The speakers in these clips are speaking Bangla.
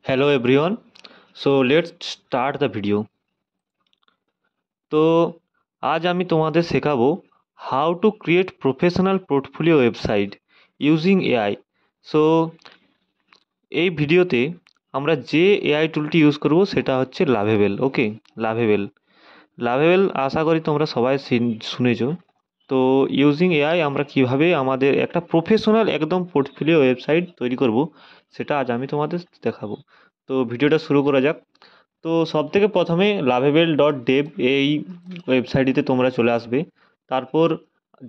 Hello everyone. So let's start the video. তো আজ আমি তোমাদের শেখাবো how to create professional portfolio website using AI. So এই ভিডিওতে আমরা যে এআই টুলটি ইউজ করব সেটা হচ্ছে লাভেবেল। ওকে, লাভেবেল লাভেবেল আশা করি তোমরা সবাই শুনেছো। তো ইউজিং এআই আমরা কিভাবে আমাদের একটা প্রফেশনাল একদম পোর্টফোলিও ওয়েবসাইট তৈরি করব সেটা আজ আমি তোমাদের দেখাবো। তো ভিডিওটা শুরু করা যাক। তো সবথেকে প্রথমে লাভেবেল ডট ডেভ এই ওয়েবসাইটটিতে তোমরা চলে আসবে। তারপর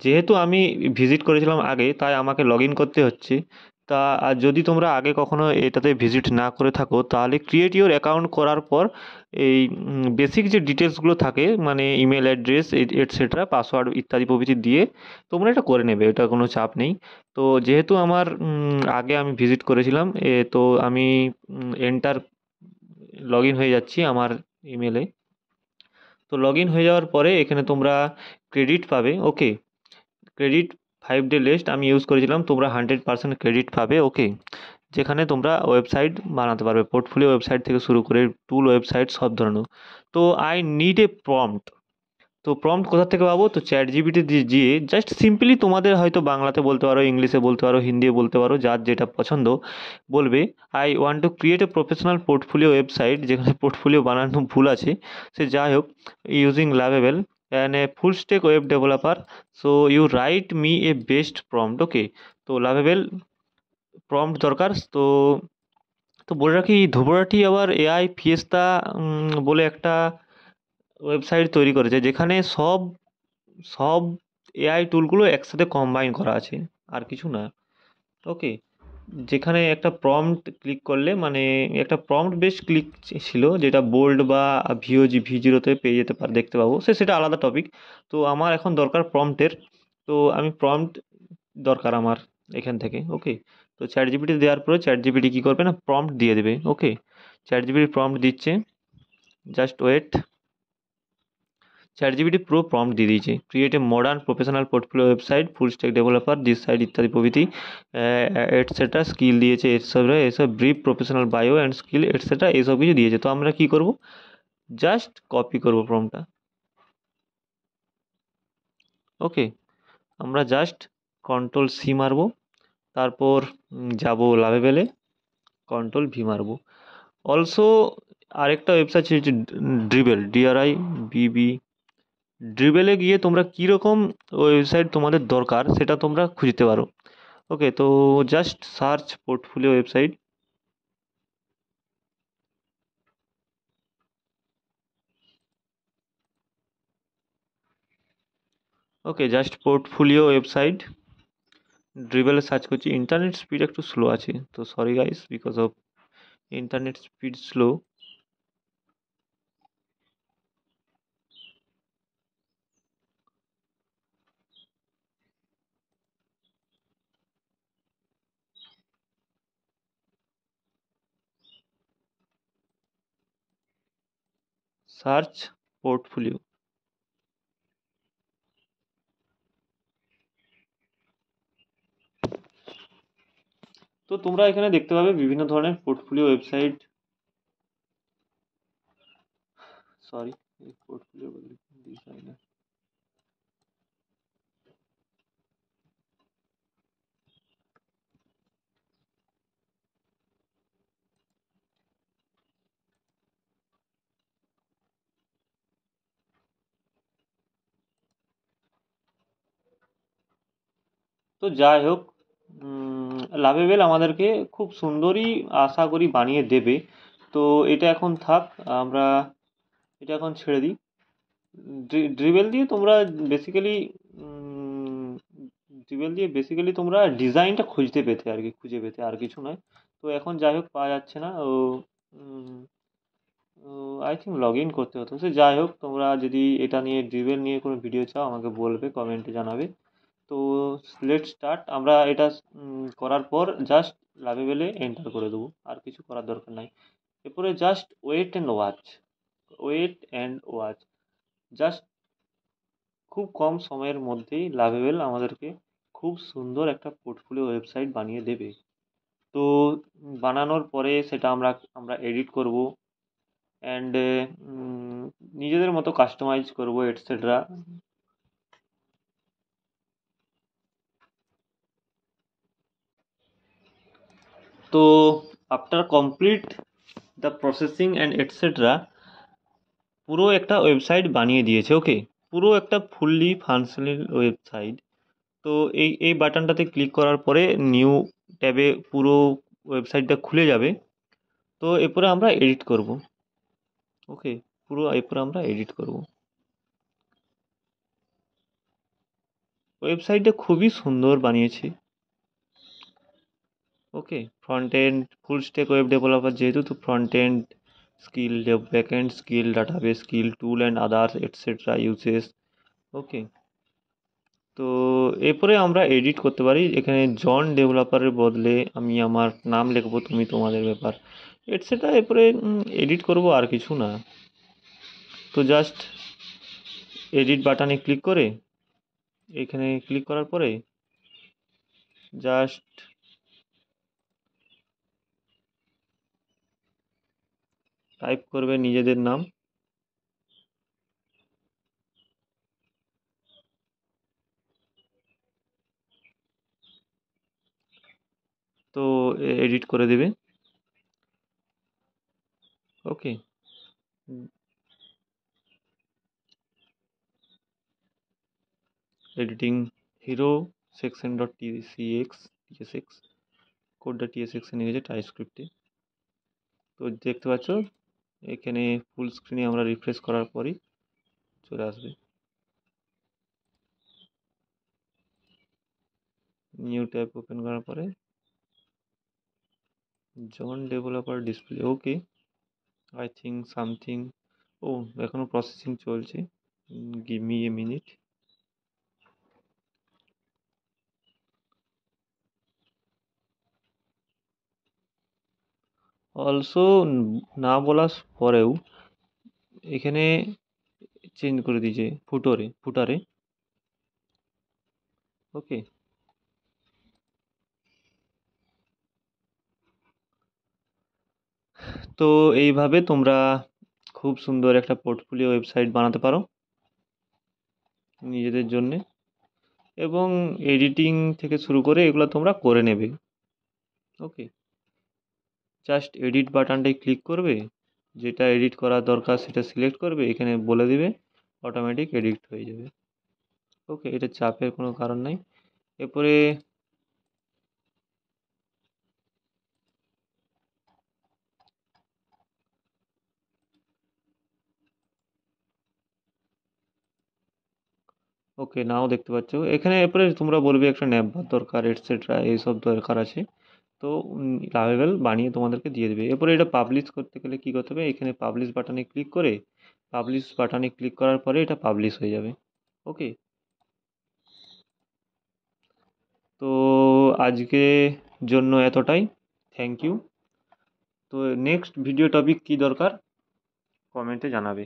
যেহেতু আমি ভিজিট করেছিলাম আগে, তাই আমাকে লগ ইন করতে হচ্ছে। তা আর যদি তোমরা আগে কখনো এটাতে ভিজিট না করে থাকো, তাহলে ক্রিয়েট ইউর অ্যাকাউন্ট করার পর এই বেসিক যে ডিটেলসগুলো থাকে, মানে ইমেল অ্যাড্রেস এটসেট্রা, পাসওয়ার্ড ইত্যাদি প্রভৃতি দিয়ে তোমরা এটা করে নেবে, এটা কোনো চাপ নেই। তো যেহেতু আমার আগে আমি ভিজিট করেছিলাম, তো আমি এন্টার লগ ইন হয়ে যাচ্ছি আমার ইমেলে। তো লগ ইন হয়ে যাওয়ার পরে এখানে তোমরা ক্রেডিট পাবে। ওকে, ক্রেডিট 5 ডে লিস্ট আমি ইউজ করেছিলাম, তোমরা 100% ক্রেডিট পাবে। ওকে, যেখানে তোমরা ওয়েবসাইট বানাতে পারবে, পোর্টফোলিও ওয়েবসাইট থেকে শুরু করে টুল ওয়েবসাইট সব ধরনের। তো আই নিড এ প্রম্পট। তো প্রম্পট কোথা থেকে পাবো? তো চ্যাট জিপিটি দিয়ে জাস্ট সিম্পলি তোমাদের হয়তো বাংলাতে বলতে পারো, ইংলিশে বলতে পারো, হিন্দিতে বলতে পারো, যার যেটা পছন্দ বলবে। I want to create a professional portfolio website, যেখানে পোর্টফোলিও বানানো ভুল আছে, সে যাই হোক, using Lovable and a full stack web developer. So you write me a best prompt. Okay, তো লাভেবেল প্রম্পট দরকার। তো তো বলে রাখি, ধুবরাটি আবার এআই ফিয়েস্তা বলে একটা ওয়েবসাইট তৈরি করেছে, যেখানে সব সব এআই টুলগুলো একসাথে কম্বাইন করা আছে, আর কিছু না। ওকে, যেখানে একটা প্রম্পট ক্লিক করলে, মানে একটা প্রম্পট বেস ক্লিক ছিল, যেটা বোল্ড বা ভি0তে পেয়ে যেতে পারে, দেখতে পাবো, সেটা আলাদা টপিক। তো আমার এখন দরকার প্রম্পটের। তো আমি প্রম্পট দরকার আমার এখান থেকে। ওকে, তো চ্যাট জিপিটি দেওয়ার পরে চ্যাট জিপিটি কী করবে না, প্রম্পট দিয়ে দেবে। ওকে, চ্যাট জিপিটি প্রম্পট দিচ্ছে, জাস্ট ওয়েট। চ্যাটজিপিটি পুরো প্রম্পট দিয়ে দিয়েছে, create a modern professional portfolio website, full stack developer, this site ইত্যাদি প্রভৃতি এটসেট্রা স্কিল দিয়েছে, এসব brief professional bio and skill etcetera এইসব কিছু দিয়েছে। তো আমরা কি করব, জাস্ট কপি করব প্রম্পটটা। ওকে, আমরা জাস্ট কন্ট্রোল-সি মারবো, তারপর যাব লাভেবেলে, কন্ট্রোল-ভি মারবো। অলসো আরেকটা ওয়েবসাইট হচ্ছে ড্রিবেল, DRIBB। ড্রিবেলে গিয়ে তোমরা কীরকম ওয়েবসাইট তোমাদের দরকার সেটা তোমরা খুঁজতে পারো। ওকে, তো জাস্ট সার্চ পোর্টফোলিও ওয়েবসাইট। ওকে, জাস্ট পোর্টফোলিও ওয়েবসাইট ড্রিবেলে সার্চ করছি। ইন্টারনেট স্পিড একটু স্লো আছে, তো sorry guys, because of internet speed slow. Search portfolio. তো তোমরা এখানে দেখতে পাবে বিভিন্ন ধরনের portfolio website, sorry, portfolio designer. তো যাই হোক, লাভেবেল আমাদেরকে খুব সুন্দরই আশা করি বানিয়ে দেবে। তো এটা এখন থাক, আমরা এটা এখন ছেড়ে দিই। ড্রিবেল দিয়ে তোমরা বেসিক্যালি তোমরা ডিজাইনটা খুঁজতে পেতে আর কি, খুঁজে পেতে, আর কিছু নয়। তো এখন যাই হোক, পাওয়া যাচ্ছে না। ও আই থিঙ্ক লগ ইন করতে হতো। সে যাই হোক, তোমরা যদি এটা নিয়ে, ড্রিবেল নিয়ে কোনো ভিডিও চাও, আমাকে বলবে, কমেন্টে জানাবে। তো লেট স্টার্ট। আমরা এটা করার পর জাস্ট লাভেবেলে এন্টার করে দেবো, আর কিছু করার দরকার নাই। এরপরে just wait and watch, wait and watch. Just খুব কম সময়ের মধ্যেই লাভেবেল আমাদেরকে খুব সুন্দর একটা পোর্টফোলিও ওয়েবসাইট বানিয়ে দেবে। তো বানানোর পরে সেটা আমরা এডিট করব অ্যান্ড নিজেদের মতো কাস্টমাইজ করব এটসেট্রা। তো after complete the processing and etcetera পুরো একটা ওয়েবসাইট বানিয়ে দিয়েছে। ওকে, পুরো একটা ফুললি ফাংশনাল ওয়েবসাইট। তো এই বাটনটাতে ক্লিক করার পরে নিউ ট্যাবে পুরো ওয়েবসাইটটা খুলে যাবে। তো এরপরে আমরা এডিট করব। ওকে, পুরো এরপরে আমরা এডিট করব। ওয়েবসাইটটা খুবই সুন্দর বানিয়েছি। Okay, front end full stack web developer যেহেতু, তো front end skill, back end skill, database skill, tool and others etcetera uses. Okay, তো এরপরে আমরা এডিট করতে পারি। এখানে জন ডেভেলপারের বদলে আমি আমার নাম লিখবো, তুমি তোমাদের ব্যাপার এটসেট্রা। এরপরে এডিট করব, আর কিছু না। তো জাস্ট এডিট বাটনে ক্লিক করে এখানে ক্লিক করার পরে জাস্ট টাইপ করবে নিজেদের নাম। তো এডিট করে দেবে। Okay, editing hero section dot tsx code dot tsx এ নিয়ে গেছে টাইপস্ক্রিপ্টে। তো দেখতে পাচ্ছ এখানে ফুল স্ক্রিনে আমরা রিফ্রেশ করার পরই চলে আসবে। নিউ ট্যাব ওপেন করার পরে জন developer display. Okay, I think something, ও এখনো প্রসেসিং চলছে, give me a minute. Also না বলার পরেও এখানে চেঞ্জ করে দিয়েছে ফুটারে। ওকে, তো এইভাবে তোমরা খুব সুন্দর একটা পোর্টফোলিও ওয়েবসাইট বানাতে পারো নিজেদের জন্যে, এবং এডিটিং থেকে শুরু করে এগুলো তোমরা করে নেবে। ওকে, জাস্ট এডিট বাটনটায় ক্লিক করবে, যেটা এডিট করা দরকার সেটা সিলেক্ট করবে, এখানে বলে দিবে, অটোমেটিক এডিট হয়ে যাবে। ওকে, এটা চাপের কোনো কারণ নাই। এরপরে ওকে, নাও দেখতে পাচ্ছ এখানে। এরপরে তোমরা বলবে একটা নেমবার দরকার এটসেট্রা, এইসব দরকার আছে। তো লাভেবল বানিয়ে তোমাদেরকে দিয়ে দেবে। এরপরে এটা পাবলিশ করতে গেলে কী করতে হবে, এখানে পাবলিশ বাটনে ক্লিক করে, পাবলিশ বাটনে ক্লিক করার পরে এটা পাবলিশ হয়ে যাবে। ওকে, তো আজকে জন্য এতটাই। Thank you. তো নেক্সট ভিডিও টপিক কী দরকার কমেন্টে জানাবে।